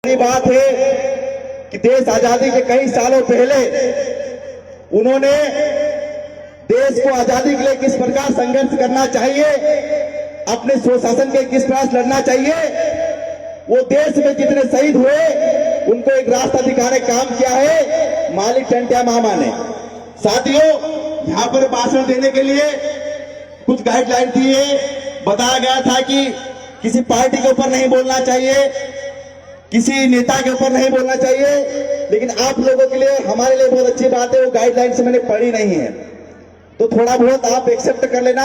बड़ी बात है कि देश आजादी के कई सालों पहले उन्होंने देश को आजादी के लिए किस प्रकार संघर्ष करना चाहिए, अपने स्वशासन के किस प्रकार लड़ना चाहिए, वो देश में जितने शहीद हुए उनको एक रास्ता दिखाने का काम किया है मालिक टंट्या मामा ने। साथियों, यहाँ पर भाषण देने के लिए कुछ गाइडलाइन थी। बताया गया था कि किसी पार्टी के ऊपर नहीं बोलना चाहिए, किसी नेता के ऊपर नहीं बोलना चाहिए, लेकिन आप लोगों के लिए, हमारे लिए बहुत अच्छी बात है वो गाइडलाइंस मैंने पढ़ी नहीं है, तो थोड़ा बहुत आप एक्सेप्ट कर लेना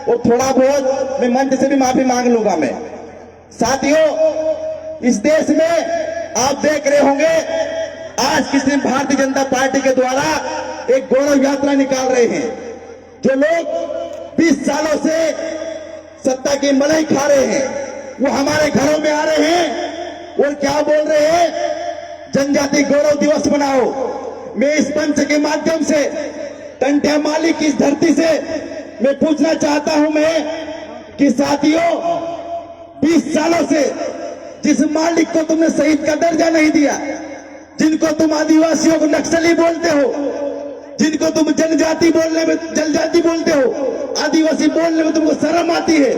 और थोड़ा बहुत मैं मंच से भी माफी मांग लूंगा मैं। साथियों, इस देश में आप देख रहे होंगे आज किसी भारतीय जनता पार्टी के द्वारा एक गौरव यात्रा निकाल रहे हैं। जो लोग 20 सालों से सत्ता की मलाई खा रहे हैं वो हमारे घरों में आ रहे हैं और क्या बोल रहे हैं, जनजाति गौरव दिवस मनाओ। मैं इस मंच के माध्यम से टंट्या मालिक की इस धरती से मैं पूछना चाहता हूं मैं कि साथियों, 20 सालों से जिस मालिक को तुमने शहीद का दर्जा नहीं दिया, जिनको तुम आदिवासियों को नक्सली बोलते हो, जिनको तुम जनजाति बोलने में जनजाति बोलते हो, आदिवासी बोलने में तुमको शर्म आती है,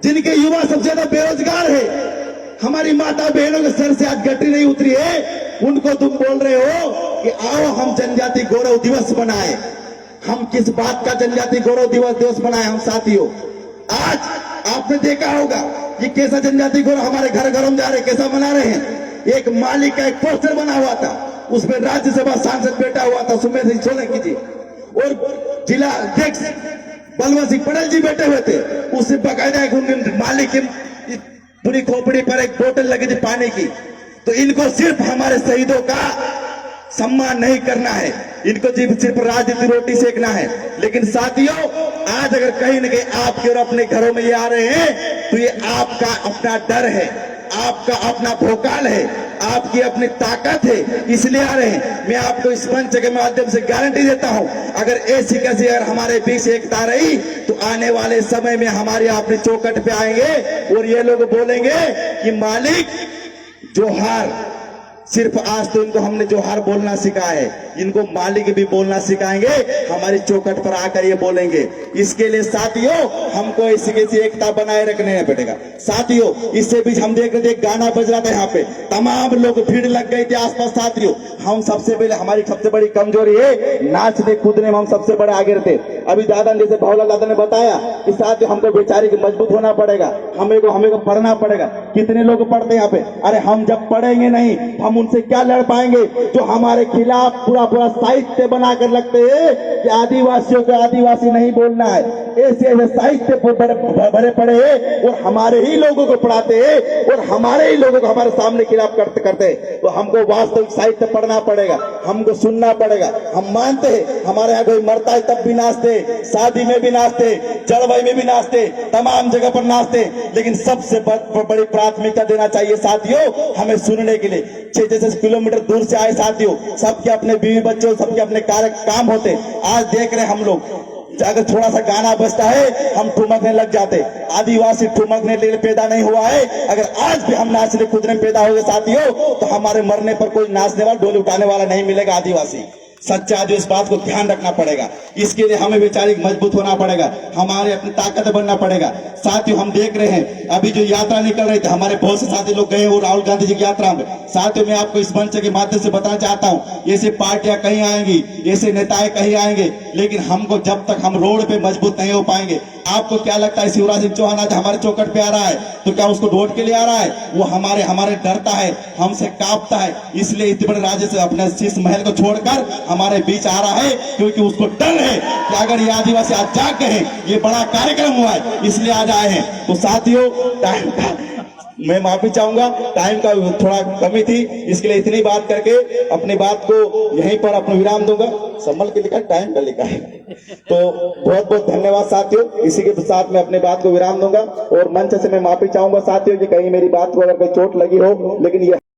जिनके युवा सबसे ज्यादा बेरोजगार है, हमारी माता बहनों के सर से आज गठरी नहीं उतरी है, उनको तुम बोल रहे हो कि आओ हम जनजाति गौरव दिवस मनाएं। हम किस बात का जनजाति गौरव दिवस मनाएं हम साथियों? आज आपने देखा होगा ये कैसा जनजाति गौरव हमारे घरों में जा रहे, कैसा मना रहे हैं। एक मालिक का एक पोस्टर बना हुआ था, उसमें राज्यसभा सांसद बैठा हुआ था सुमेर सिंह सोलंकी जी, और जिला अध्यक्ष बलवंत सिंह पटेल जी बैठे हुए थे। उससे बकायदा मालिक की पूरी खोपड़ी पर एक बोतल लगी थी पानी की। तो इनको सिर्फ हमारे शहीदों का सम्मान नहीं करना है, इनको सिर्फ राजनीति रोटी सेकना है। लेकिन साथियों, आज अगर कहीं न कहीं आपके और अपने घरों में ये आ रहे हैं तो ये आपका अपना डर है, आपका अपना भोकाल है, आपकी अपनी ताकत है, इसलिए आ रहे हैं। मैं आपको इस मंच के माध्यम से गारंटी देता हूं, अगर ऐसी कैसी अगर हमारे बीच एकता रही तो आने वाले समय में हमारे अपनी चौखट पे आएंगे और ये लोग बोलेंगे कि मालिक जोहार। सिर्फ आज तो इनको हमने जोहार बोलना सिखाया है, इनको मालिक भी बोलना सिखाएंगे, हमारी चौखट पर आकर ये बोलेंगे। इसके लिए साथियों, हमको ऐसी कैसी एकता बनाए रखने पड़ेगा। साथियों, इससे बीच हम देख रहे थे गाना बज रहा था, यहाँ पे तमाम लोग भीड़ लग गई थी आसपास। साथियों, हम सबसे पहले, हमारी सबसे बड़ी कमजोरी है नाचने कूदने में, हम सबसे बड़े आगे रहते। अभी दादा जैसे भावलाल दादा ने बताया कि साथियों हमको बेचारी की मजबूत होना पड़ेगा, हमें को पढ़ना पड़ेगा। कितने लोग पढ़ते हैं यहाँ पे? अरे हम जब पढ़ेंगे नहीं हम उनसे क्या लड़ पाएंगे जो हमारे खिलाफ पूरा साहित्य बनाकर लगते हैं कि आदिवासियों को आदिवासी नहीं बोलना है। ऐसे ऐसे साहित्य भरे पड़े हैं और हमारे ही लोगों को पढ़ाते हैं और हमारे ही लोगों को हमारे सामने खिलाफ करते हैं। तो हमको वास्तविक साहित्य पढ़ना पड़ेगा, हमको सुनना पड़ेगा। हम मानते हैं हमारे यहाँ कोई मरता है तब भी नाचते, शादी में भी नाचते, चढ़वाई में भी नाचते, तमाम जगह पर नाचते, लेकिन सबसे बड़ी प्राथमिकता देना चाहिए साथियों हमें सुनने के लिए। 6 किलोमीटर दूर से आए साथियों, सबके अपने बीवी बच्चों, सबके अपने काम होते। आज देख रहे हम लोग, अगर थोड़ा सा गाना बजता है हम ठुमकने लग जाते। आदिवासी ठुमकने के लिए पैदा नहीं हुआ है। अगर आज भी हम नाचने कूदने में पैदा हो गए साथियों, तो हमारे मरने पर कोई नाचने वाला, डोली उठाने वाला नहीं मिलेगा आदिवासी। सच्चा जो इस बात को ध्यान रखना पड़ेगा। इसके लिए हमें वैचारिक मजबूत होना पड़ेगा, हमारे अपनी ताकत बनना पड़ेगा। साथियों, हम देख रहे हैं अभी जो यात्रा निकल रही थी, हमारे बहुत से साथी लोग गए वो राहुल गांधी जी की यात्रा में। साथियों, मैं आपको इस मंच के माध्यम से बताना चाहता हूं, ऐसे पार्टियां कहीं आएंगी, ऐसे नेताएं कहीं आएंगे, लेकिन हमको जब तक हम रोड पे मजबूत नहीं हो पाएंगे। आपको क्या लगता है शिवराज सिंह चौहान आज हमारे चौखट पे आ रहा है तो क्या उसको वोट के लिए आ रहा है? वो हमारे डरता है, हमसे कांपता है, इसलिए इतने बड़े राज्य से अपने शीश महल को छोड़कर हमारे बीच आ रहा है, क्योंकि उसको डर है कि अगर ये आदिवासी आज जाग गए, ये बड़ा कार्यक्रम हुआ है इसलिए आज आए हैं। तो साथियों, टाइम का मैं माफी चाहूंगा, टाइम का थोड़ा कमी थी, इसके लिए इतनी बात करके अपनी बात को यहीं पर अपना विराम दूंगा। संभल के लिखा है, टाइम का लिखा है। तो बहुत बहुत धन्यवाद साथियों, इसी के साथ मैं अपनी बात को विराम दूंगा और मंच से मैं माफी चाहूंगा साथियों कि कहीं मेरी बात को अगर कोई चोट लगी हो, लेकिन ये